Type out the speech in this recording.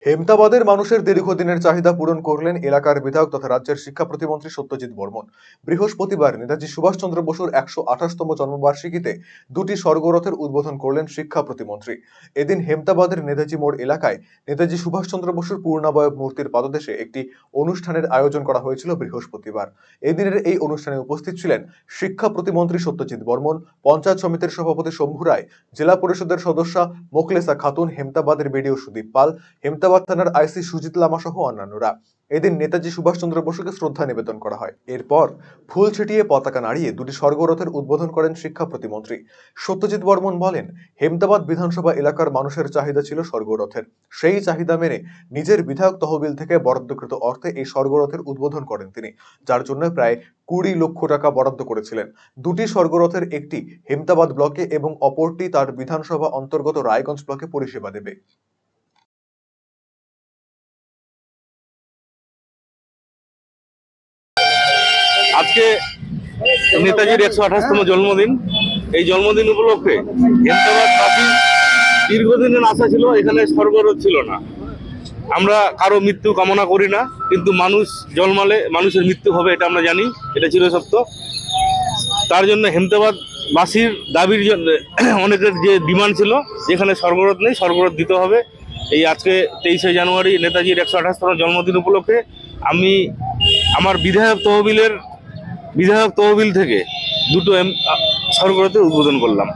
হেমতাবাদের মানুষের দীর্ঘদিনের চাহিদা পূরণ করলেন এলাকার বিধায়ক তথা রাজ্যের শিক্ষা প্রতিমন্ত্রী সত্যজিৎ বর্মন। বৃহস্পতিবার নেতাজি সুভাষচন্দ্র বসুর ১২৮তম জন্মবার্ষিকীতে দুটি স্বর্গরথের উদ্বোধন করলেন শিক্ষা প্রতিমন্ত্রী। এদিন হেমতাবাদের নেতাজি মোড় এলাকায় নেতাজি সুভাষচন্দ্র বসুর পূর্ণাবয়ব মূর্তির পাদদেশে একটি অনুষ্ঠানের আয়োজন করা হয়েছিল বৃহস্পতিবার। এদিনের এই অনুষ্ঠানে উপস্থিত ছিলেন শিক্ষা প্রতিমন্ত্রী সত্যজিৎ বর্মন, পঞ্চায়েত সমিতির সভাপতি শম্ভু রায়, জেলা পরিষদের সদস্যা মোখলেসা খাতুন, হেমতাবাদের বিডিও সুদীপ পাল, হেমতাবাদ থানার আইসি সুজিত লামা সহ অন্যান্যরা। এদিন নেতাজি সুভাষচন্দ্র বসুকে শ্রদ্ধা নিবেদন করা হয়। এরপর ফুল ছিটিয়ে পতাকা নাড়িয়ে দুটি স্বর্গরথের উদ্বোধন করেন শিক্ষা প্রতিমন্ত্রী সত্যজিৎ বর্মন। বলেন, হেমতাবাদ বিধানসভা এলাকার মানুষের চাহিদা ছিল স্বর্গরথের। সেই চাহিদা মেনে নিজের বিধায়ক তহবিল থেকে বরাদ্দকৃত অর্থে এই স্বর্গরথের উদ্বোধন করেন তিনি, যার জন্য প্রায় ২০ লক্ষ টাকা বরাদ্দ করেছিলেন। দুটি স্বর্গরথের একটি হেমতাবাদ ব্লকে এবং অপরটি তার বিধানসভা অন্তর্গত রায়গঞ্জ ব্লকে পরিষেবা দেবে। আজকে নেতাজির ১২৮তম জন্মদিন। এই জন্মদিন উপলক্ষে হেমতাবাদবাসীর দীর্ঘদিনের আশা ছিল এখানে স্বর্গরথ ছিল না। আমরা কারো মৃত্যু কামনা করি না, কিন্তু মানুষ জন্মালে মানুষের মৃত্যু হবে, এটা আমরা জানি, এটা চিরসত্য। তার জন্য হেমতাবাদবাসীর দাবির জন্য অনেকের যে ডিমান্ড ছিল, যেখানে স্বর্গরথ নেই, স্বর্গরথ দিতে হবে। এই আজকে ২৩শে জানুয়ারি নেতাজির ১২৮তম জন্মদিন উপলক্ষে আমি আমার বিধায়ক তহবিল থেকে দুটো স্বর্গরথের উদ্বোধন করলাম।